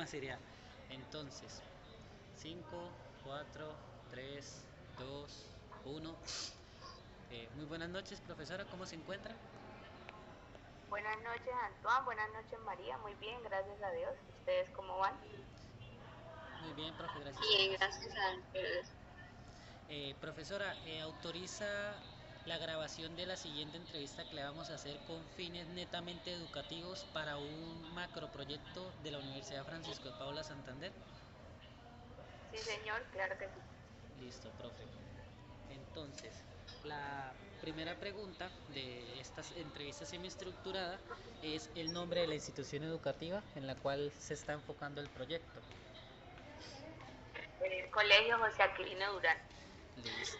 sería. Entonces, 5, 4, 3, 2, 1. Muy buenas noches, profesora, ¿cómo se encuentra? Buenas noches, Antoine. Buenas noches, María. Muy bien, gracias a Dios. ¿Ustedes cómo van? Muy bien, profe, gracias a Bien, Dios. gracias a Dios. Profesora, ¿autoriza la grabación de la siguiente entrevista que le vamos a hacer con fines netamente educativos para un macroproyecto de la Universidad Francisco de Paula Santander? Sí, señor, claro que sí. Listo, profe. Entonces, la primera pregunta de esta entrevista semiestructurada es el nombre de la institución educativa en la cual se está enfocando el proyecto. Colegio José Aquilino Durán, Listo.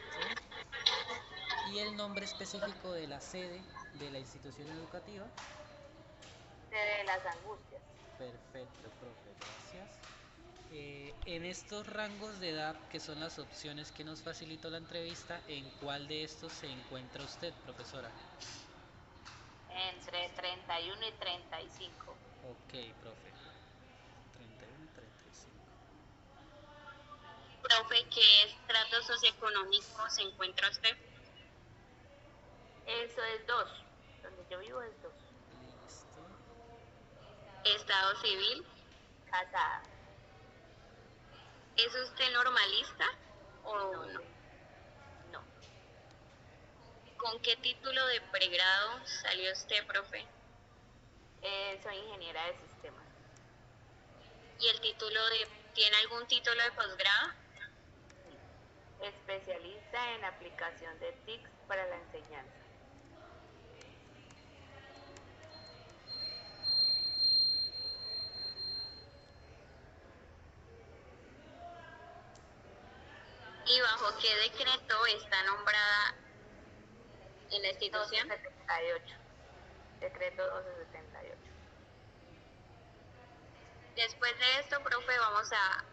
Y el nombre específico de la sede de la institución educativa. sede de las Angustias. Perfecto, profe, gracias. En estos rangos de edad, que son las opciones que nos facilitó la entrevista, ¿en cuál de estos se encuentra usted, profesora? Entre 31 y 35. Ok, profe. 31 y 35. Profe, ¿qué estrato socioeconómico se encuentra usted? Eso es dos. Donde yo vivo es dos. Listo. Estado civil. Casada. ¿Es usted normalista o no? No. No. ¿Con qué título de pregrado salió usted, profe? Soy ingeniera de sistemas. ¿Y el título tiene algún título de posgrado? Sí. Especialista en aplicación de TICs para la enseñanza. ¿Y bajo qué decreto está nombrada en la institución? 1278. Decreto 1278. Después de esto, profe, vamos a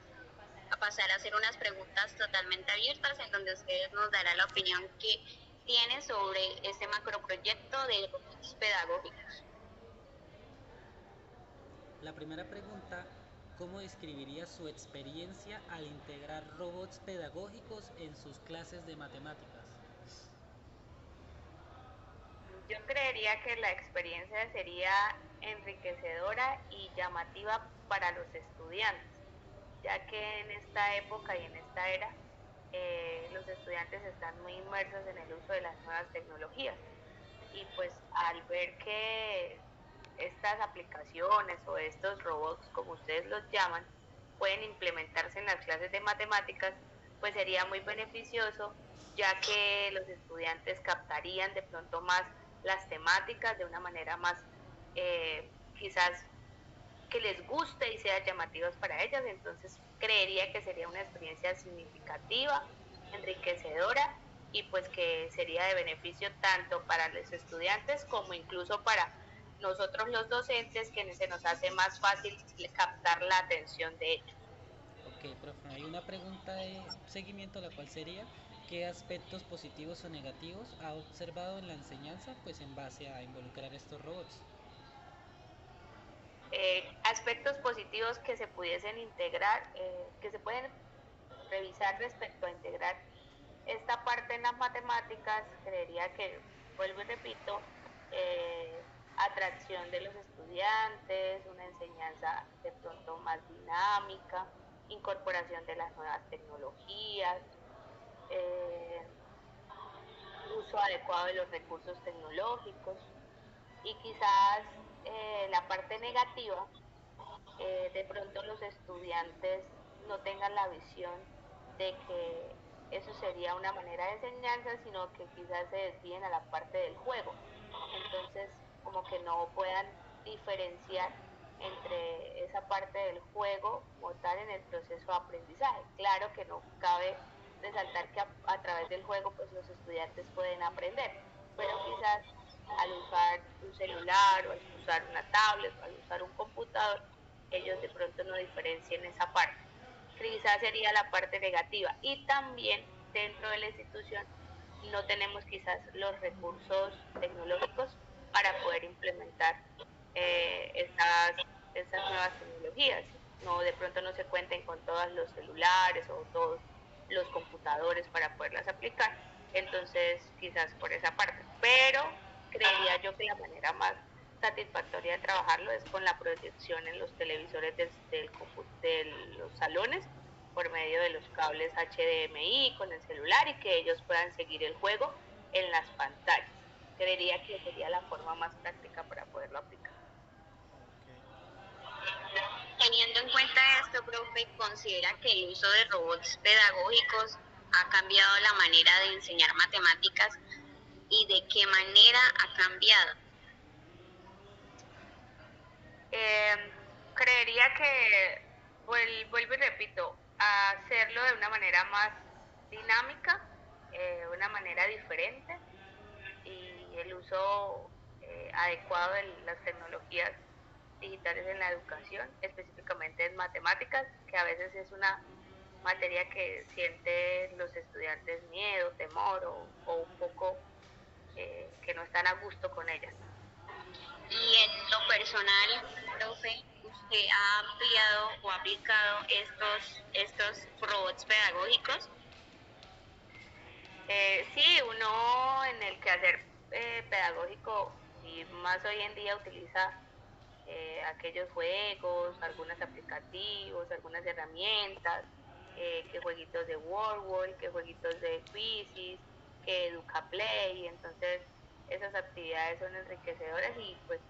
pasar a hacer unas preguntas totalmente abiertas en donde ustedes nos darán la opinión que tienen sobre este macroproyecto de robots pedagógicos. La primera pregunta, ¿cómo describiría su experiencia al integrar robots pedagógicos en sus clases de matemáticas? Yo creería que la experiencia sería enriquecedora y llamativa para los estudiantes, ya que en esta época y en esta era los estudiantes están muy inmersos en el uso de las nuevas tecnologías y pues al ver que estas aplicaciones o estos robots, como ustedes los llaman, pueden implementarse en las clases de matemáticas, pues sería muy beneficioso, ya que los estudiantes captarían de pronto más las temáticas de una manera más quizás que les guste y sea llamativas para ellas. Entonces creería que sería una experiencia significativa, enriquecedora y pues que sería de beneficio tanto para los estudiantes como incluso para nosotros los docentes, que se nos hace más fácil captar la atención de ellos. Ok, profe, hay una pregunta de seguimiento, la cual sería, ¿qué aspectos positivos o negativos ha observado en la enseñanza, pues en base a involucrar estos robots? Aspectos positivos que se pudiesen integrar, que se pueden revisar respecto a integrar esta parte en las matemáticas, creería que, vuelvo y repito, atracción de los estudiantes, una enseñanza de pronto más dinámica, incorporación de las nuevas tecnologías, eh, uso adecuado de los recursos tecnológicos y quizás la parte negativa, de pronto los estudiantes no tengan la visión de que eso sería una manera de enseñanza, sino que quizás se desvíen a la parte del juego. Entonces, como que no puedan diferenciar entre esa parte del juego como tal en el proceso de aprendizaje. Claro que no cabe resaltar que a través del juego pues los estudiantes pueden aprender, pero quizás al usar un celular o al usar una tablet o al usar un computador, ellos de pronto no diferencien esa parte. Quizás sería la parte negativa. Y también dentro de la institución no tenemos quizás los recursos tecnológicos para poder implementar estas nuevas tecnologías. no, de pronto no se cuenten con todos los celulares o todos los computadores para poderlas aplicar. Entonces, quizás por esa parte. Pero creería yo que la manera más satisfactoria de trabajarlo es con la proyección en los televisores de los salones por medio de los cables HDMI con el celular y que ellos puedan seguir el juego en las pantallas. Creería que sería la forma más práctica para poderlo aplicar. Teniendo en cuenta esto, profe, ¿considera que el uso de robots pedagógicos ha cambiado la manera de enseñar matemáticas y de qué manera ha cambiado? Creería que, vuelvo y repito, hacerlo de una manera más dinámica, una manera diferente y el uso adecuado de las tecnologías digitales en la educación, específicamente en matemáticas, que a veces es una materia que sienten los estudiantes miedo, temor o un poco que no están a gusto con ella. Y en lo personal, profe, ¿usted ha ampliado o aplicado estos robots pedagógicos? Sí, uno en el quehacer pedagógico y más hoy en día utiliza aquellos juegos, algunos aplicativos, algunas herramientas, que jueguitos de Wordwall, que jueguitos de Quizzes, que EducaPlay, entonces esas actividades son enriquecedoras y pues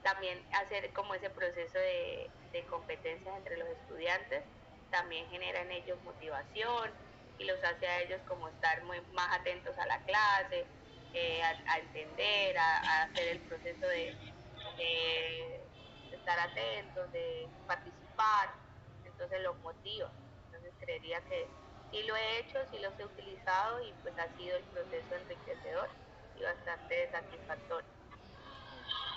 también hacer como ese proceso de competencias entre los estudiantes también genera en ellos motivación y los hace a ellos como estar muy más atentos a la clase, a entender, a hacer el proceso de estar atentos, de participar, entonces los motiva. Entonces creería que sí lo he hecho, sí los he utilizado y pues ha sido el proceso enriquecedor y bastante satisfactorio.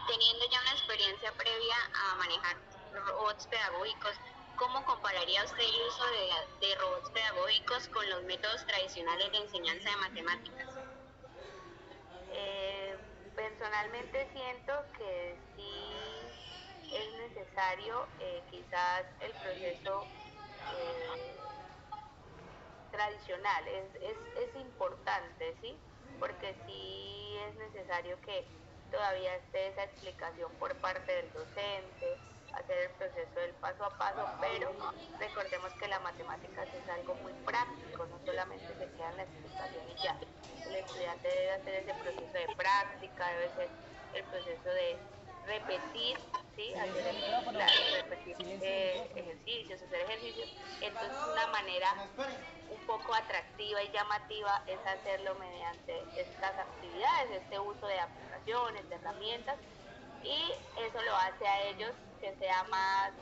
Teniendo ya una experiencia previa a manejar robots pedagógicos, ¿cómo compararía usted el uso de robots pedagógicos con los métodos tradicionales de enseñanza de matemáticas? Personalmente siento que sí es necesario quizás el proceso tradicional, es importante, ¿sí? Porque sí es necesario que todavía esté esa explicación por parte del docente, hacer el proceso del paso a paso, pero recordemos que la matemáticas es algo muy práctico, no solamente se queda en la explicación y ya. El estudiante debe hacer ese proceso de práctica, debe ser el proceso de repetir, ¿sí? Repetir ejercicios, hacer ejercicios. Entonces una manera un poco atractiva y llamativa es hacerlo mediante estas actividades, este uso de aplicaciones, de herramientas, y eso lo hace a ellos que sea más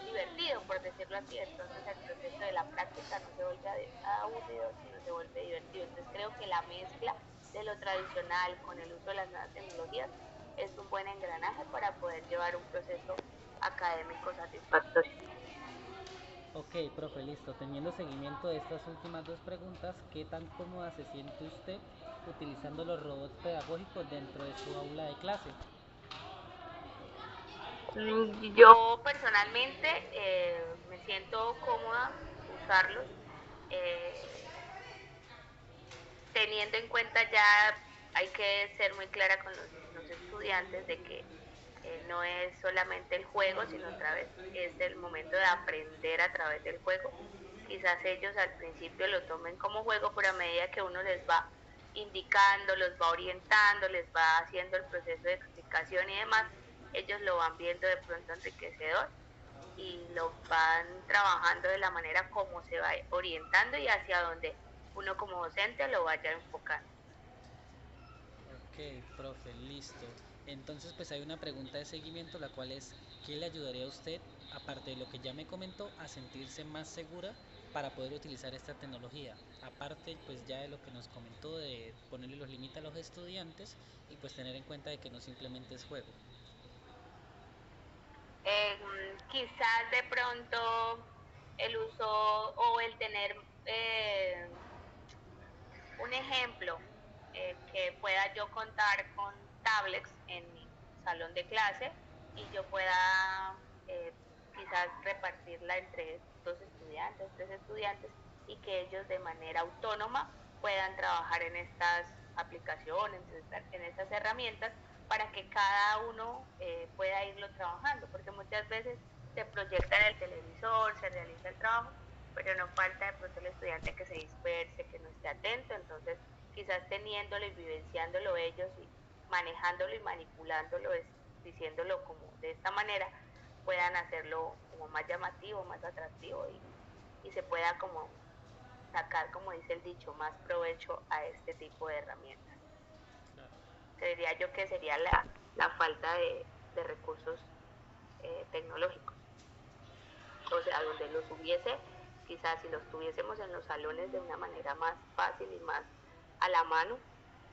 divertido, por decirlo así. Entonces el proceso de la práctica no se vuelve aburrido, sino se vuelve divertido. Entonces creo que la mezcla de lo tradicional con el uso de las nuevas tecnologías es un buen engranaje para poder llevar un proceso académico satisfactorio. Ok, profe, listo. Teniendo seguimiento de estas últimas dos preguntas, ¿qué tan cómoda se siente usted utilizando los robots pedagógicos dentro de su aula de clase? Yo personalmente me siento cómoda usarlos, eh, teniendo en cuenta ya hay que ser muy clara con los estudiantes de que no es solamente el juego, sino otra vez es el momento de aprender a través del juego. Quizás ellos al principio lo tomen como juego, pero a medida que uno les va indicando, los va orientando, les va haciendo el proceso de explicación y demás, ellos lo van viendo de pronto enriquecedor y lo van trabajando de la manera como se va orientando y hacia donde uno como docente lo vaya enfocando. Ok, profe, listo. Entonces, pues hay una pregunta de seguimiento, la cual es, ¿qué le ayudaría a usted, aparte de lo que ya me comentó, a sentirse más segura para poder utilizar esta tecnología? Aparte, pues ya de lo que nos comentó de ponerle los límites a los estudiantes y pues tener en cuenta de que no simplemente es juego. Quizás de pronto el uso o el tener un ejemplo, que pueda yo contar con tablets en mi salón de clase y yo pueda quizás repartirla entre 2 estudiantes, 3 estudiantes, y que ellos de manera autónoma puedan trabajar en estas aplicaciones, en estas herramientas, para que cada uno pueda irlo trabajando, porque muchas veces se proyecta en el televisor, se realiza el trabajo, pero no falta de pronto el estudiante que se disperse, que no esté atento. Entonces quizás teniéndolo y vivenciándolo ellos y manejándolo y manipulándolo, diciéndolo como de esta manera, puedan hacerlo como más llamativo, más atractivo, y se pueda como sacar, como dice el dicho, más provecho a este tipo de herramientas. Claro. Creería yo que sería la falta de recursos tecnológicos. O sea, donde los hubiese, quizás si los tuviésemos en los salones de una manera más fácil y más a la mano,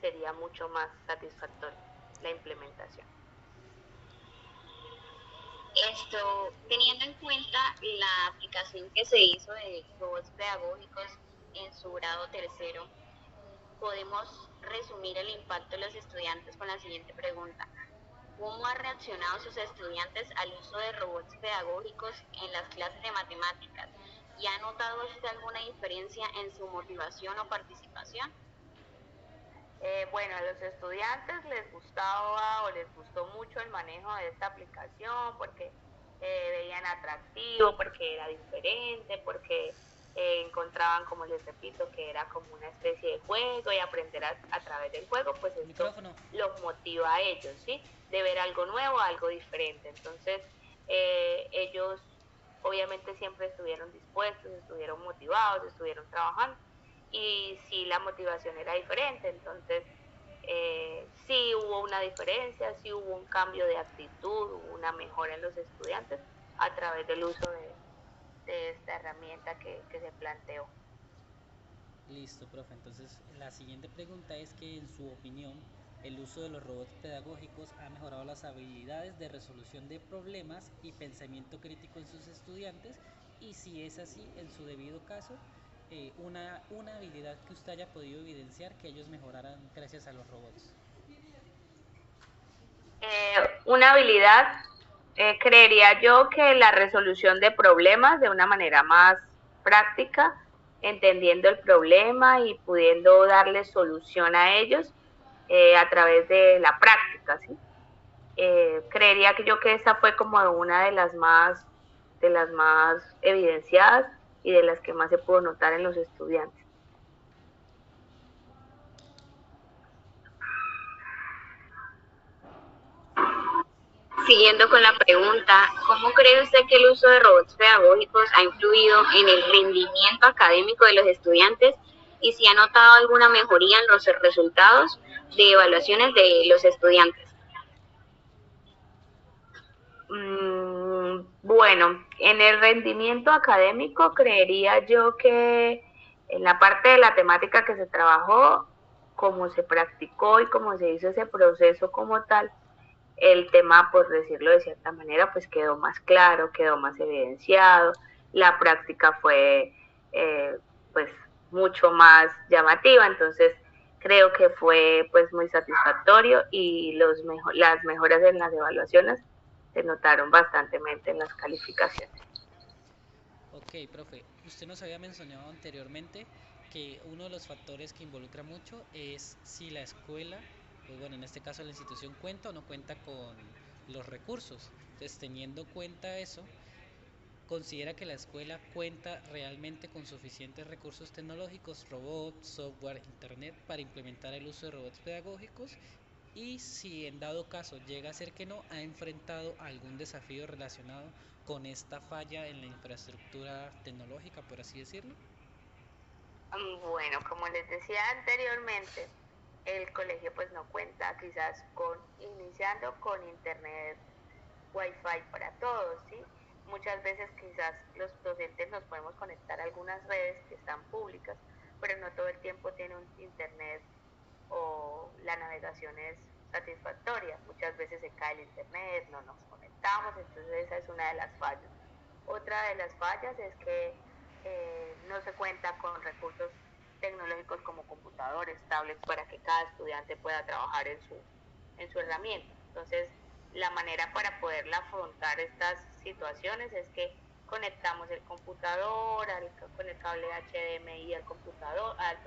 sería mucho más satisfactoria la implementación. Teniendo en cuenta la aplicación que se hizo de robots pedagógicos en su grado tercero, podemos resumir el impacto de los estudiantes con la siguiente pregunta. ¿Cómo han reaccionado sus estudiantes al uso de robots pedagógicos en las clases de matemáticas? ¿Y ha notado usted alguna diferencia en su motivación o participación? Bueno, a los estudiantes les gustaba o les gustó mucho el manejo de esta aplicación porque veían atractivo, porque era diferente, porque encontraban, como les repito, que era como una especie de juego, y aprender a través del juego, pues esto los motiva a ellos, ¿sí? De ver algo nuevo, algo diferente. Entonces, ellos obviamente siempre estuvieron dispuestos, estuvieron motivados, estuvieron trabajando, y sí, la motivación era diferente. Entonces sí hubo una diferencia, sí hubo un cambio de actitud, hubo una mejora en los estudiantes a través del uso de esta herramienta que se planteó. Listo, profe. Entonces, la siguiente pregunta es que, en su opinión, el uso de los robots pedagógicos ha mejorado las habilidades de resolución de problemas y pensamiento crítico en sus estudiantes, y si es así, en su debido caso, una habilidad que usted haya podido evidenciar que ellos mejoraran gracias a los robots. Una habilidad, creería yo que la resolución de problemas de una manera más práctica, entendiendo el problema y pudiendo darle solución a ellos a través de la práctica, ¿sí? Creería que yo que esa fue como una de las más evidenciadas y de las que más se pudo notar en los estudiantes. Siguiendo con la pregunta, ¿cómo cree usted que el uso de robots pedagógicos ha influido en el rendimiento académico de los estudiantes, y si ha notado alguna mejoría en los resultados de evaluaciones de los estudiantes? Bueno, en el rendimiento académico creería yo que en la parte de la temática que se trabajó, como se practicó y como se hizo ese proceso como tal, el tema, por decirlo de cierta manera, pues quedó más claro, quedó más evidenciado, la práctica fue pues mucho más llamativa. Entonces creo que fue pues muy satisfactorio, y las mejoras en las evaluaciones se notaron bastante en las calificaciones. Ok, profe, usted nos había mencionado anteriormente que uno de los factores que involucra mucho es si la escuela, pues bueno, en este caso la institución, cuenta o no cuenta con los recursos. Entonces, teniendo cuenta eso, ¿considera que la escuela cuenta realmente con suficientes recursos tecnológicos, robots, software, internet, para implementar el uso de robots pedagógicos? Y si en dado caso llega a ser que no, ¿ha enfrentado algún desafío relacionado con esta falla en la infraestructura tecnológica, por así decirlo? Bueno, como les decía anteriormente, el colegio pues no cuenta quizás iniciando con internet wifi para todos, ¿sí? Muchas veces quizás los docentes nos podemos conectar a algunas redes que están públicas, pero no todo el tiempo tiene un internet o la navegación es satisfactoria. Muchas veces se cae el internet, no nos conectamos, entonces esa es una de las fallas. Otra de las fallas es que no se cuenta con recursos tecnológicos como computadores, tablets, para que cada estudiante pueda trabajar en su herramienta. Entonces, la manera para poderla afrontar estas situaciones es que conectamos el computador con el cable HDMI al computador, al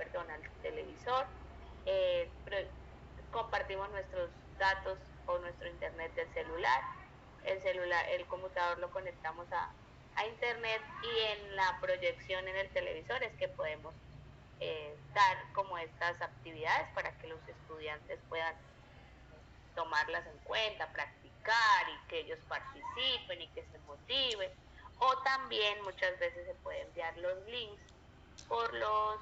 televisor, compartimos nuestros datos o nuestro internet del celular, el computador lo conectamos a internet, y en la proyección en el televisor es que podemos dar como estas actividades para que los estudiantes puedan tomarlas en cuenta, practicar y que ellos participen y que se motiven. O también muchas veces se pueden enviar los links por los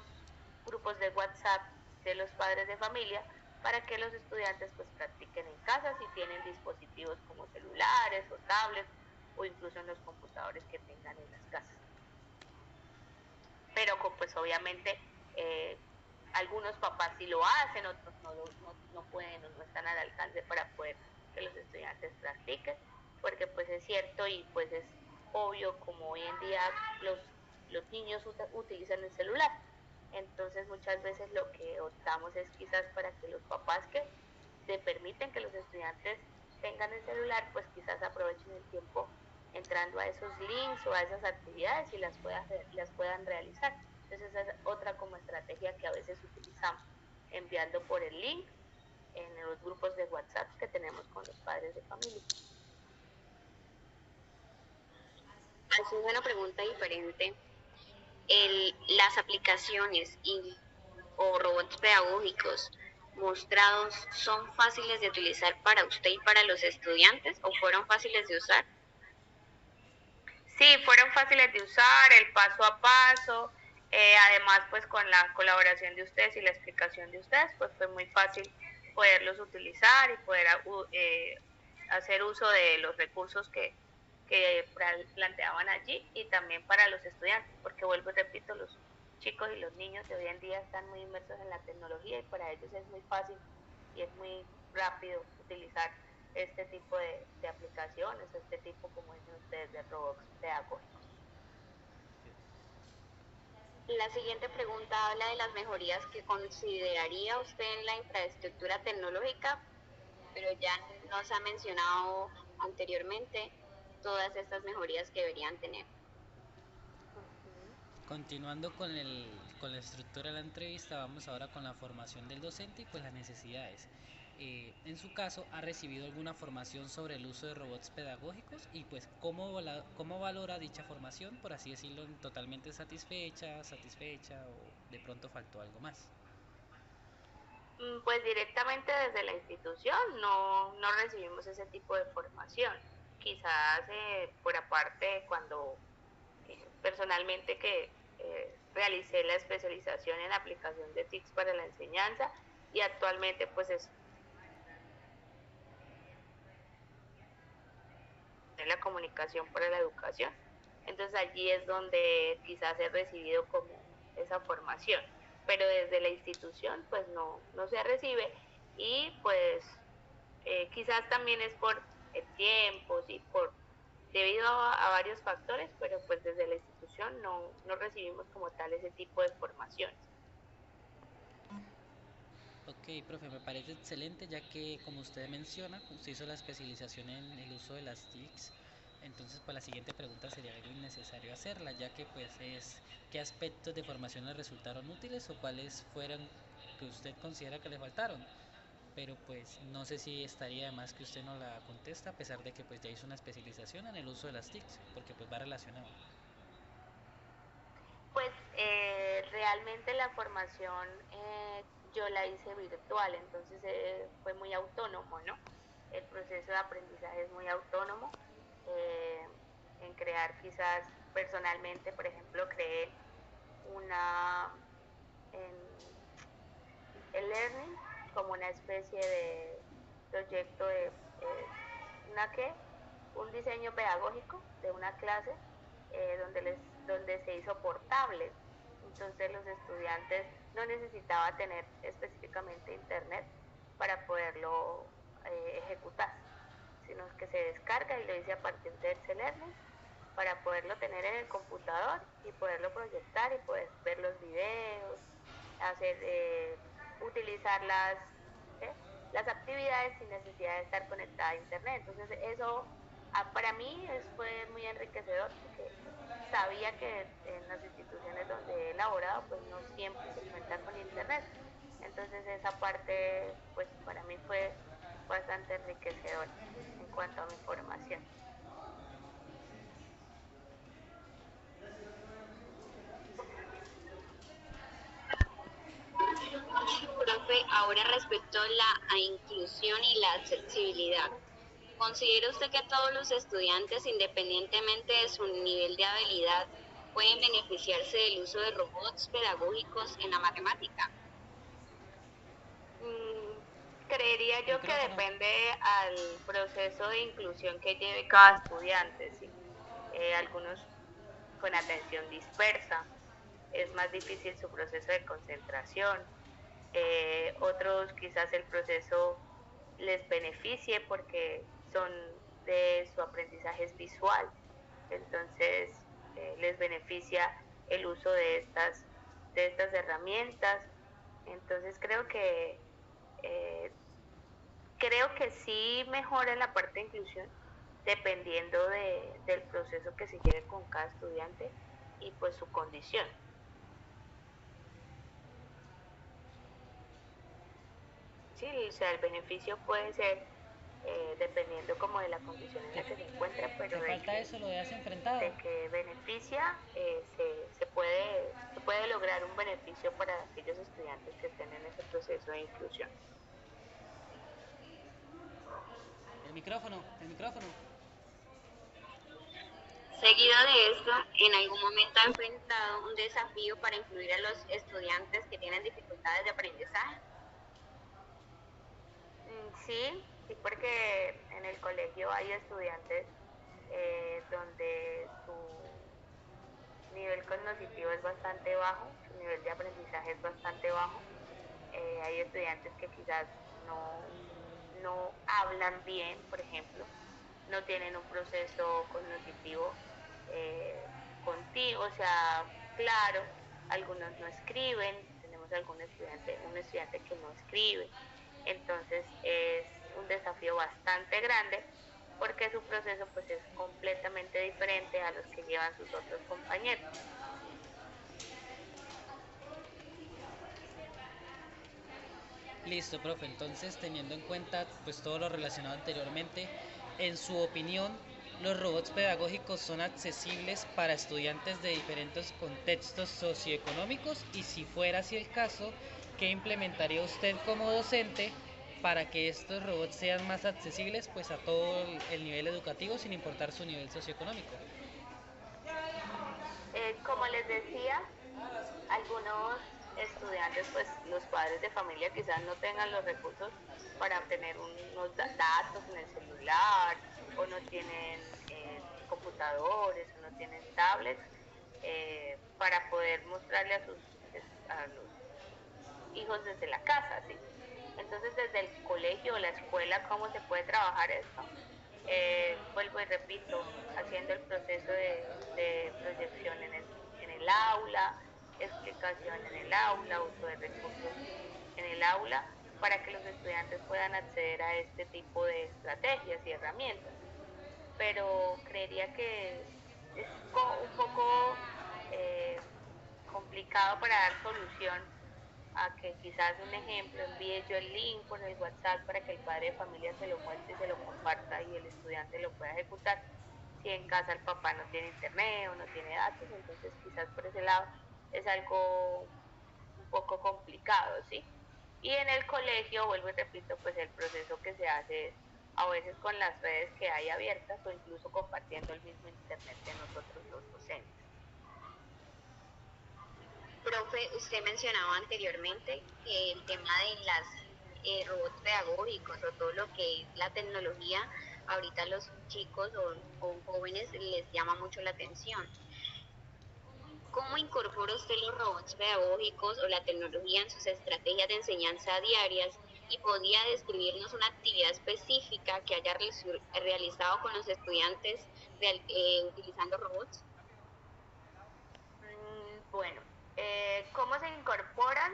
grupos de WhatsApp de los padres de familia para que los estudiantes pues practiquen en casa si tienen dispositivos como celulares o tablets o incluso en los computadores que tengan en las casas. Pero pues obviamente algunos papás sí lo hacen, otros no pueden o no están al alcance para poder que los estudiantes practiquen, porque pues es cierto y pues es obvio como hoy en día los niños utilizan el celular. Entonces muchas veces lo que optamos es quizás para que los papás que se permiten que los estudiantes tengan el celular, pues quizás aprovechen el tiempo entrando a esos links o a esas actividades y las puedan realizar. Entonces esa es otra como estrategia que a veces utilizamos, enviando por el link en los grupos de WhatsApp que tenemos con los padres de familia. Haciendo una pregunta diferente, las aplicaciones o robots pedagógicos mostrados son fáciles de utilizar para usted y para los estudiantes, o fueron fáciles de usar? Sí, fueron fáciles de usar, el paso a paso, además pues con la colaboración de ustedes y la explicación de ustedes, pues fue muy fácil poderlos utilizar y poder hacer uso de los recursos que planteaban allí, y también para los estudiantes, porque vuelvo y repito, los chicos y los niños de hoy en día están muy inmersos en la tecnología y para ellos es muy fácil y es muy rápido utilizar este tipo de aplicaciones, este tipo, como dicen ustedes, de robots pedagógicos. La siguiente pregunta habla de las mejorías que consideraría usted en la infraestructura tecnológica, pero ya nos ha mencionado anteriormente todas estas mejorías que deberían tener. Continuando con la estructura de la entrevista, vamos ahora con la formación del docente y pues las necesidades. En su caso, ¿ha recibido alguna formación sobre el uso de robots pedagógicos? Y pues, ¿cómo valora dicha formación? Por así decirlo, totalmente satisfecha o de pronto faltó algo más. Pues directamente desde la institución no recibimos ese tipo de formación. Quizás por aparte cuando personalmente que realicé la especialización en aplicación de TICs para la enseñanza, y actualmente pues es la comunicación para la educación. Entonces allí es donde quizás he recibido como esa formación, pero desde la institución pues no se recibe, y pues quizás también es por el tiempo, sí, debido a varios factores, pero pues desde la institución no recibimos como tal ese tipo de formaciones. Ok, profe, me parece excelente, ya que como usted menciona, usted hizo la especialización en el uso de las TICs. Entonces pues la siguiente pregunta sería algo innecesario hacerla, ya que pues es ¿qué aspectos de formación le resultaron útiles o cuáles fueron que usted considera que le faltaron? Pero pues no sé si estaría de más que usted no la contesta, a pesar de que pues ya hizo una especialización en el uso de las TICs, porque pues va relacionado. Pues realmente la formación yo la hice virtual, entonces fue muy autónomo, ¿no? El proceso de aprendizaje es muy autónomo. En crear quizás personalmente, por ejemplo, creé el learning como una especie de proyecto de un diseño pedagógico de una clase donde se hizo por tablet. Entonces los estudiantes no necesitaban tener específicamente internet para poderlo ejecutar, sino que se descarga y lo hice a partir de Learning para poderlo tener en el computador y poderlo proyectar y poder ver los videos, utilizar las actividades sin necesidad de estar conectada a internet. Entonces eso para mí fue muy enriquecedor porque sabía que en las instituciones donde he laborado pues no siempre se cuenta con internet. Entonces esa parte pues para mí fue bastante enriquecedora en cuanto a mi formación. Profe, ahora respecto a la inclusión y la accesibilidad, ¿considera usted que todos los estudiantes, independientemente de su nivel de habilidad, pueden beneficiarse del uso de robots pedagógicos en la matemática? Creería yo que Micrófono. depende al proceso de inclusión que lleve cada estudiante, ¿sí? Algunos con atención dispersa, es más difícil su proceso de concentración, otros quizás el proceso les beneficie porque son de su aprendizaje es visual, entonces les beneficia el uso de estas herramientas. Entonces eh, creo que sí mejora en la parte de inclusión dependiendo del proceso que se lleve con cada estudiante y pues su condición. Sí, o sea, el beneficio puede ser dependiendo como de la condición en ¿Te, la que se encuentre, pero te falta eso, lo de has enfrentado? de que beneficia, se puede lograr un beneficio para aquellos estudiantes que estén en ese proceso de inclusión. El micrófono, el micrófono. Seguido de esto, ¿en algún momento ha enfrentado un desafío para incluir a los estudiantes que tienen dificultades de aprendizaje? Sí, sí, porque en el colegio hay estudiantes donde su nivel cognitivo es bastante bajo, su nivel de aprendizaje es bastante bajo. Hay estudiantes que quizás no hablan bien, por ejemplo, no tienen un proceso cognitivo continuo, o sea, claro, algunos no escriben, tenemos un estudiante que no escribe, entonces es un desafío bastante grande porque su proceso pues es completamente diferente a los que llevan sus otros compañeros. Listo, profe. Entonces, teniendo en cuenta pues todo lo relacionado anteriormente, en su opinión, ¿los robots pedagógicos son accesibles para estudiantes de diferentes contextos socioeconómicos? Y si fuera así el caso, ¿qué implementaría usted como docente para que estos robots sean más accesibles pues a todo el nivel educativo sin importar su nivel socioeconómico? Como les decía, algunos estudiantes, pues los padres de familia quizás no tengan los recursos para obtener unos datos en el celular o no tienen computadores o no tienen tablets para poder mostrarle a los hijos desde la casa, ¿sí? Entonces desde el colegio o la escuela, ¿cómo se puede trabajar esto? Vuelvo y repito, haciendo el proceso de proyección en el aula, explicación en el aula, uso de recursos en el aula, para que los estudiantes puedan acceder a este tipo de estrategias y herramientas. Pero creería que es un poco eh, complicado para dar solución a que quizás un ejemplo envíe yo el link por el WhatsApp para que el padre de familia se lo muestre y se lo comparta y el estudiante lo pueda ejecutar. Si en casa el papá no tiene internet o no tiene datos, entonces quizás por ese lado es algo un poco complicado, ¿sí? Y en el colegio, vuelvo y repito, pues el proceso que se hace es a veces con las redes que hay abiertas o incluso compartiendo el mismo internet de nosotros los docentes. Profe, usted mencionaba anteriormente que el tema de las robots pedagógicos o todo lo que es la tecnología, ahorita a los chicos o jóvenes les llama mucho la atención. ¿Cómo incorpora usted los robots pedagógicos o la tecnología en sus estrategias de enseñanza diarias? ¿Y podría describirnos una actividad específica que haya realizado con los estudiantes utilizando robots? Bueno, ¿cómo se incorporan?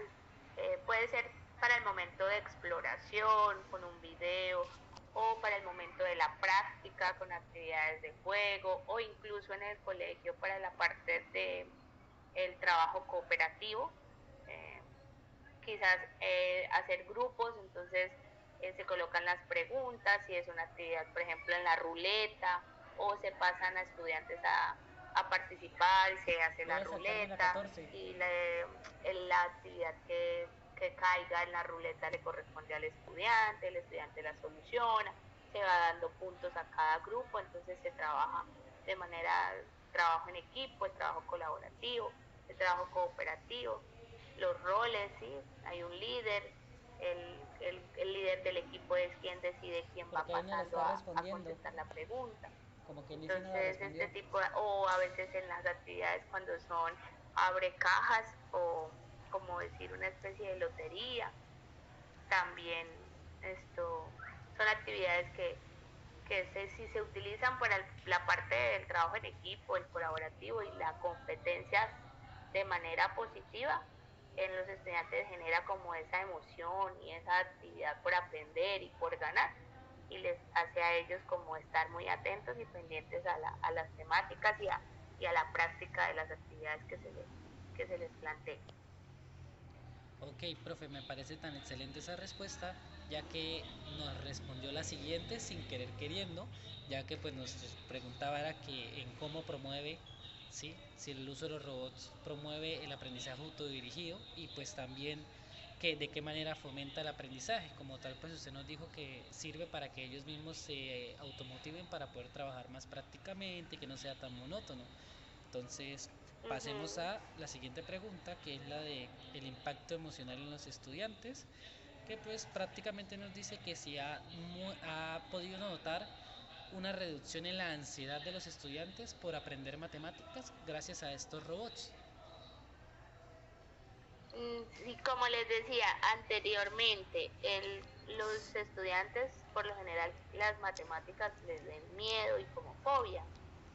Puede ser para el momento de exploración, juego o incluso en el colegio para la parte de el trabajo cooperativo, eh, quizás hacer grupos, entonces se colocan las preguntas, si es una actividad, por ejemplo, en la ruleta, o se pasan a estudiantes a participar y se hace la Voy a saltarme la ruleta 14. y la actividad que caiga en la ruleta le corresponde al estudiante, el estudiante la soluciona, se va dando puntos a cada grupo, entonces se trabaja de manera, trabajo en equipo, el trabajo colaborativo, el trabajo cooperativo, los roles, ¿sí? Hay un líder, el líder del equipo es quien decide quién va Porque ahí no la pasando está a respondiendo. contestar la pregunta. Como quien dice, no la Entonces, respondió. este tipo, o a veces en las actividades cuando son abre cajas o como decir una especie de lotería, también esto son actividades si se utilizan para la parte del trabajo en equipo, el colaborativo y la competencia de manera positiva, en los estudiantes genera como esa emoción y esa actividad por aprender y por ganar, y les hace a ellos como estar muy atentos y pendientes a las temáticas y a la práctica de las actividades que se les plantea. Ok, profe, me parece tan excelente esa respuesta, ya que nos respondió la siguiente sin querer queriendo, ya que pues nos preguntaba era que en cómo promueve, ¿sí? Si el uso de los robots promueve el aprendizaje autodirigido y pues también que de qué manera fomenta el aprendizaje. Como tal, pues usted nos dijo que sirve para que ellos mismos se automotiven para poder trabajar más prácticamente, que no sea tan monótono. Entonces, pasemos Uh-huh. a la siguiente pregunta, que es la de el impacto emocional en los estudiantes, que pues prácticamente nos dice que si ha podido notar una reducción en la ansiedad de los estudiantes por aprender matemáticas gracias a estos robots. Sí, como les decía anteriormente, los estudiantes, por lo general, las matemáticas les den miedo y como fobia.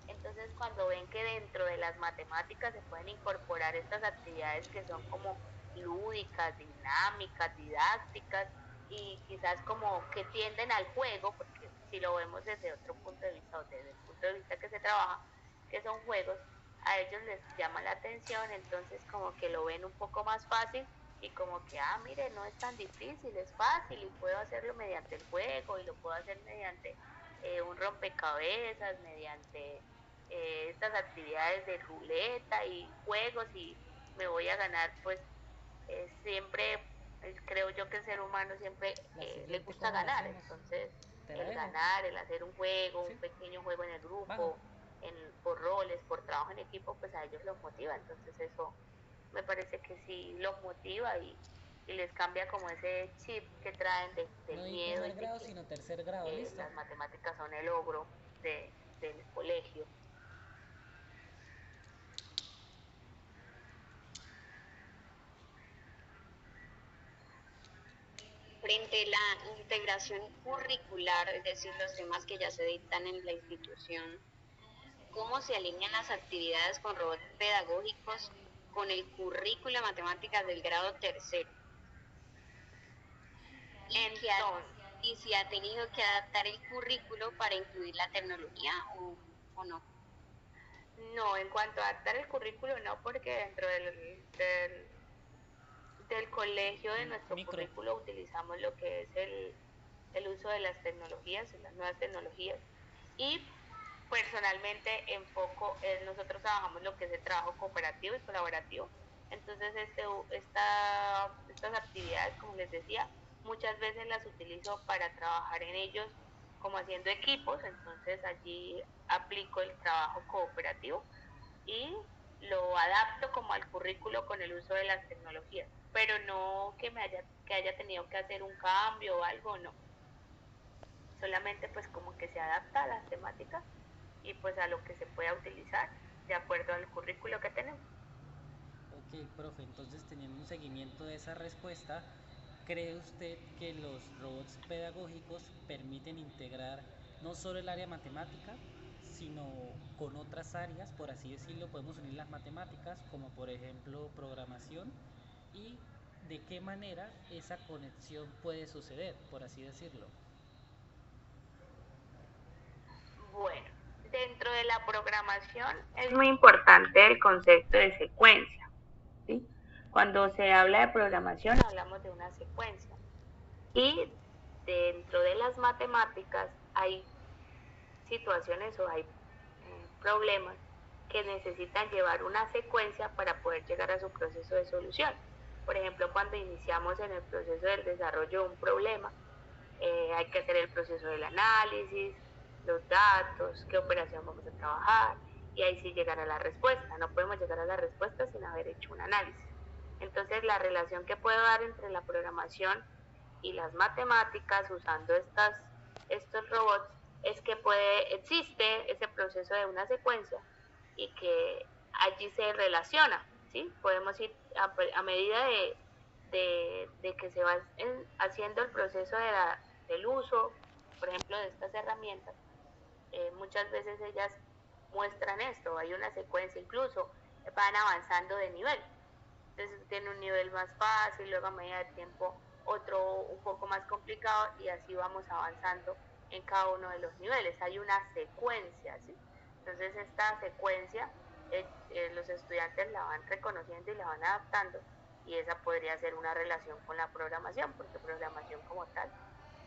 Entonces, cuando ven que dentro de las matemáticas se pueden incorporar estas actividades que son como lúdicas, dinámicas, didácticas y quizás como que tienden al juego, porque si lo vemos desde otro punto de vista o desde el punto de vista que se trabaja, que son juegos, a ellos les llama la atención, entonces como que lo ven un poco más fácil y como que, mire, no es tan difícil, es fácil y puedo hacerlo mediante el juego y lo puedo hacer mediante un rompecabezas, mediante estas actividades de ruleta y juegos y me voy a ganar, pues siempre creo yo que el ser humano siempre La le siguiente, gusta ¿cómo la ganar, hacemos? entonces Te la el dejo. ganar, el hacer un juego, Sí, un pequeño juego en el baja. grupo, por roles, por trabajo en equipo, pues a ellos los motiva, entonces eso me parece que sí los motiva y les cambia como ese chip que traen del No di miedo y primer de grado, que sino tercer grado, listo. las matemáticas son el logro del colegio. Frente a la integración curricular, es decir, los temas que ya se dictan en la institución, ¿cómo se alinean las actividades con robots pedagógicos con el currículo de matemáticas del grado tercero? Y, Entonces, y si ha tenido que adaptar el currículo para incluir la tecnología o no. no, en cuanto a adaptar el currículo, no, porque dentro del colegio de nuestro Micro. currículo utilizamos lo que es el uso de las tecnologías, las nuevas tecnologías, y personalmente enfoco, nosotros trabajamos lo que es el trabajo cooperativo y colaborativo, entonces estas actividades, como les decía, muchas veces las utilizo para trabajar en ellos como haciendo equipos, entonces allí aplico el trabajo cooperativo y lo adapto como al currículo con el uso de las tecnologías, pero no que haya tenido que hacer un cambio o algo, no. Solamente pues como que se adapta a las temáticas y pues a lo que se pueda utilizar de acuerdo al currículo que tenemos. Ok, profe, entonces teniendo un seguimiento de esa respuesta, ¿cree usted que los robots pedagógicos permiten integrar no solo el área matemática, sino con otras áreas, por así decirlo, podemos unir las matemáticas, como por ejemplo programación, y de qué manera esa conexión puede suceder, por así decirlo? Bueno, Dentro de la programación es muy importante el concepto de secuencia, ¿sí? Cuando se habla de programación hablamos de una secuencia. Y dentro de las matemáticas hay situaciones o hay problemas que necesitan llevar una secuencia para poder llegar a su proceso de solución. Por ejemplo, cuando iniciamos en el proceso del desarrollo de un problema, hay que hacer el proceso del análisis, los datos, qué operación vamos a trabajar, y ahí sí llegar a la respuesta. No podemos llegar a la respuesta sin haber hecho un análisis. Entonces, la relación que puedo dar entre la programación y las matemáticas usando estos robots es que existe ese proceso de una secuencia y que allí se relaciona, ¿sí? Podemos ir a medida de que se va haciendo el proceso del uso, por ejemplo, de estas herramientas, muchas veces ellas muestran esto, hay una secuencia, incluso van avanzando de nivel. Entonces tiene un nivel más fácil, luego a medida del tiempo otro un poco más complicado y así vamos avanzando en cada uno de los niveles. Hay una secuencia, ¿sí? Entonces esta secuencia los estudiantes la van reconociendo y la van adaptando y esa podría ser una relación con la programación, porque programación como tal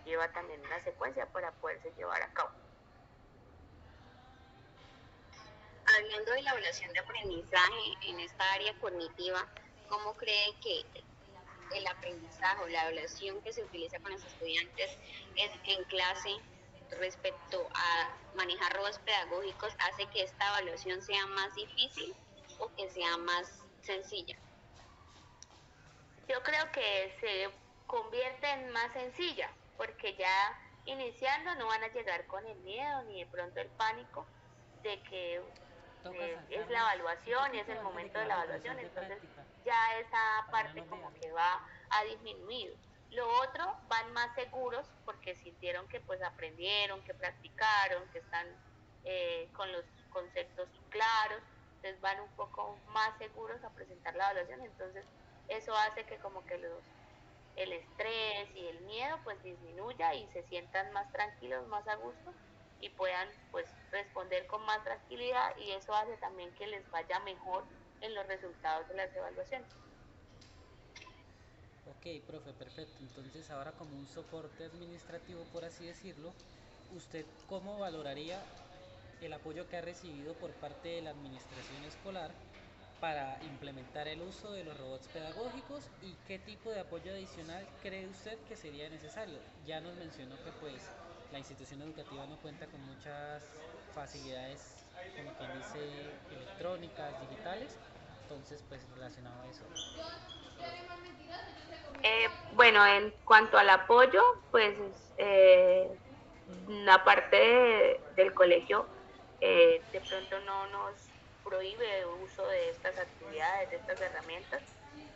lleva también una secuencia para poderse llevar a cabo. Hablando de la evaluación de aprendizaje en esta área cognitiva, ¿cómo cree que el aprendizaje o la evaluación que se utiliza con los estudiantes en clase respecto a manejar robots pedagógicos hace que esta evaluación sea más difícil o que sea más sencilla? Yo creo que se convierte en más sencilla, porque ya iniciando no van a llegar con el miedo ni de pronto el pánico de que es la evaluación y es el momento de la evaluación, entonces ya esa parte como que va a disminuir. Lo otro, van más seguros porque sintieron que pues aprendieron, que practicaron, que están con los conceptos claros, entonces van un poco más seguros a presentar la evaluación, entonces eso hace que como que el estrés y el miedo pues disminuya y se sientan más tranquilos, más a gusto y puedan pues responder con más tranquilidad y eso hace también que les vaya mejor en los resultados de las evaluaciones. Ok, profe, perfecto. Entonces ahora como un soporte administrativo, por así decirlo, ¿usted cómo valoraría el apoyo que ha recibido por parte de la administración escolar para implementar el uso de los robots pedagógicos y qué tipo de apoyo adicional cree usted que sería necesario? Ya nos mencionó que pues la institución educativa no cuenta con muchas facilidades, como quien dice, electrónicas, digitales, entonces pues relacionado a eso. Bueno, en cuanto al apoyo, pues la parte del colegio de pronto no nos prohíbe el uso de estas actividades, de estas herramientas.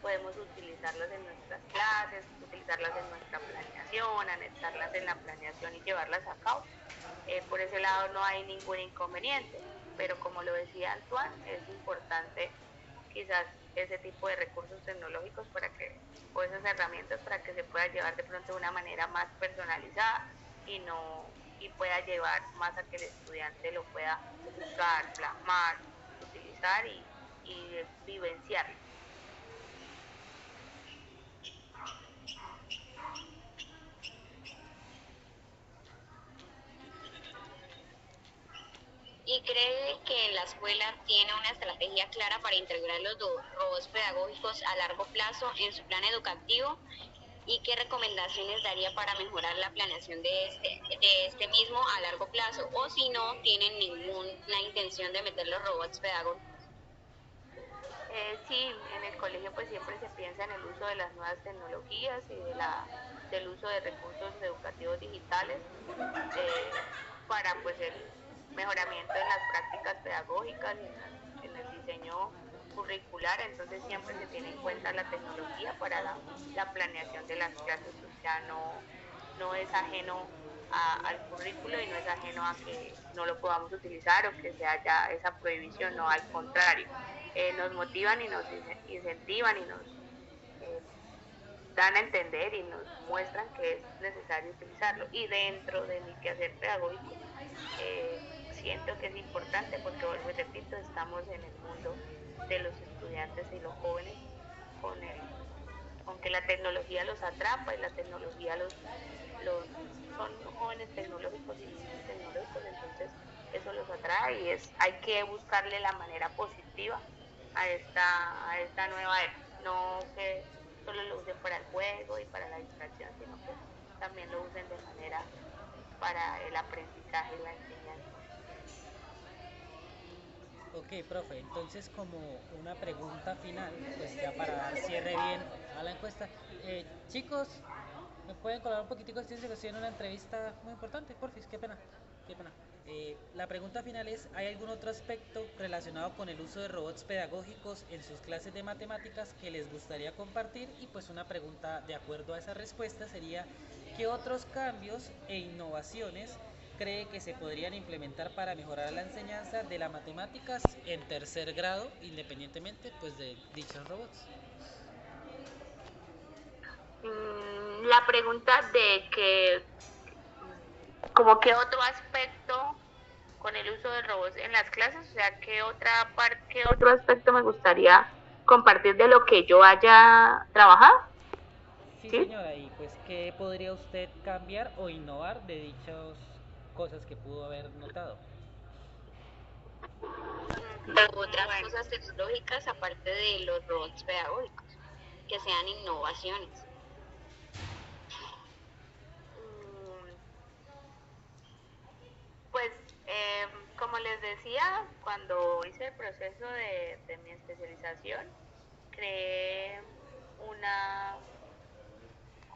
Podemos utilizarlas en nuestras clases, utilizarlas en nuestra planeación, anexarlas en la planeación y llevarlas a cabo. Por ese lado no hay ningún inconveniente, pero como lo decía Antoine, es importante quizás ese tipo de recursos tecnológicos o esas herramientas para que se pueda llevar de pronto de una manera más personalizada y pueda llevar más a que el estudiante lo pueda usar, plasmar, utilizar y vivenciar. ¿Y cree que la escuela tiene una estrategia clara para integrar los robots pedagógicos a largo plazo en su plan educativo? ¿Y qué recomendaciones daría para mejorar la planeación de este mismo a largo plazo? O si no tienen ninguna intención de meter los robots pedagógicos. Sí, en el colegio pues siempre se piensa en el uso de las nuevas tecnologías y del uso de recursos educativos digitales para pues el mejoramiento en las prácticas pedagógicas y en el diseño curricular, entonces siempre se tiene en cuenta la tecnología para la planeación de las clases, o sea, no es ajeno al currículo y no es ajeno a que no lo podamos utilizar o que se haya esa prohibición, no, al contrario, nos motivan y nos incentivan y nos eh, dan a entender y nos muestran que es necesario utilizarlo. Y dentro de mi quehacer pedagógico, siento que es importante porque, vuelvo y repito, estamos en el mundo de los estudiantes y los jóvenes con con que la tecnología los atrapa y la tecnología los son jóvenes tecnológicos y niños tecnológicos, entonces eso los atrae y hay que buscarle la manera positiva a esta nueva era, no que solo lo usen para el juego y para la distracción, sino que también lo usen de manera para el aprendizaje y la enseñanza. Ok, profe, entonces como una pregunta final, pues ya para dar cierre bien a la encuesta, chicos, ¿me pueden colaborar un poquitico de ciencia que estoy en una entrevista muy importante? Porfis, qué pena, qué pena. La pregunta final es, ¿hay algún otro aspecto relacionado con el uso de robots pedagógicos en sus clases de matemáticas que les gustaría compartir? Y pues una pregunta de acuerdo a esa respuesta sería, ¿qué otros cambios e innovaciones cree que se podrían implementar para mejorar la enseñanza de las matemáticas en tercer grado, independientemente pues de dichos robots? La pregunta de que, como que otro aspecto con el uso de robots en las clases, o sea, qué otro aspecto me gustaría compartir de lo que yo haya trabajado, Sí, ¿sí? señora, y pues ¿qué podría usted cambiar o innovar de dichas cosas que pudo haber notado? Otras Bueno, cosas tecnológicas aparte de los robots pedagógicos, que sean innovaciones. mm, pues como les decía, cuando hice el proceso de mi especialización, creé una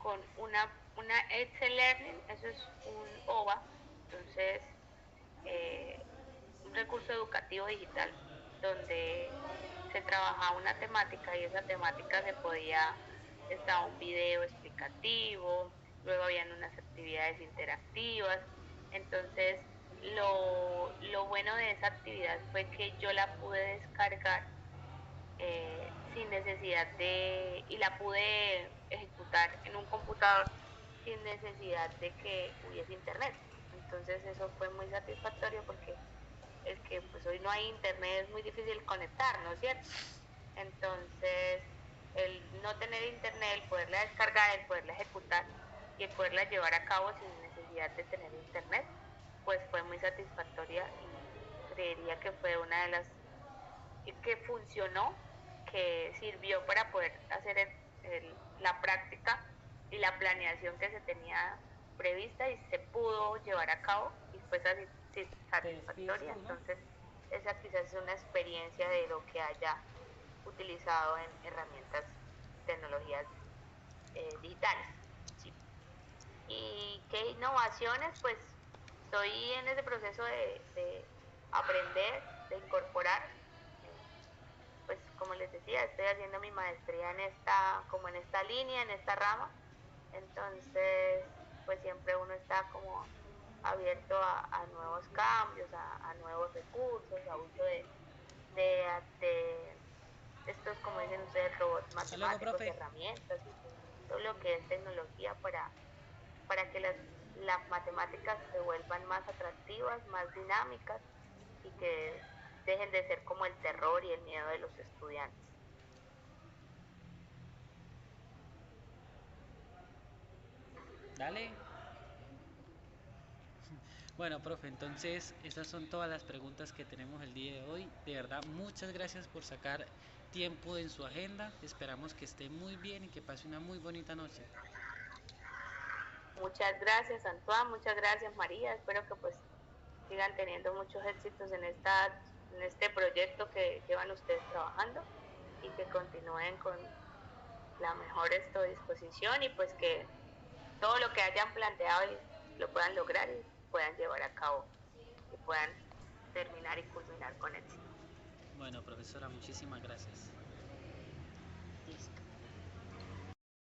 con una Excel Learning, eso es un OVA, entonces eh, un recurso educativo digital donde se trabajaba una temática y esa temática estaba un video explicativo, luego habían unas actividades interactivas, entonces lo bueno de esa actividad fue que yo la pude descargar sin necesidad y la pude ejecutar en un computador sin necesidad de que hubiese internet. Entonces eso fue muy satisfactorio porque el que pues hoy no hay internet es muy difícil conectar, ¿no es cierto? Entonces el no tener internet, el poderla descargar, el poderla ejecutar y el poderla llevar a cabo sin necesidad de tener internet, pues fue muy satisfactoria y creería que fue una de las que funcionó, que sirvió para poder hacer la práctica y la planeación que se tenía prevista y se pudo llevar a cabo y fue ¿Te despides satisfactoria. tú, no? Entonces, esa quizás es una experiencia de lo que haya utilizado en herramientas, tecnologías digitales. ¿Sí? ¿Y qué innovaciones? Pues estoy en ese proceso de aprender, de incorporar. Pues como les decía, estoy haciendo mi maestría como en esta línea, en esta rama. Entonces, pues siempre uno está como abierto a nuevos cambios, a nuevos recursos, a uso de estos, como dicen ustedes, robots Hasta luego, matemáticos, profe. herramientas y todo lo que es tecnología para que las matemáticas se vuelvan más atractivas, más dinámicas y que dejen de ser como el terror y el miedo de los estudiantes. Dale. Bueno, profe, entonces esas son todas las preguntas que tenemos el día de hoy. De verdad, muchas gracias por sacar tiempo en su agenda. Esperamos que esté muy bien y que pase una muy bonita noche. Muchas gracias, Antoine, muchas gracias, María. Espero que pues sigan teniendo muchos éxitos en este proyecto que llevan ustedes trabajando y que continúen con la mejor disposición y pues que todo lo que hayan planteado lo puedan lograr y puedan llevar a cabo y puedan terminar y culminar con éxito. Bueno, profesora, muchísimas gracias. Listo.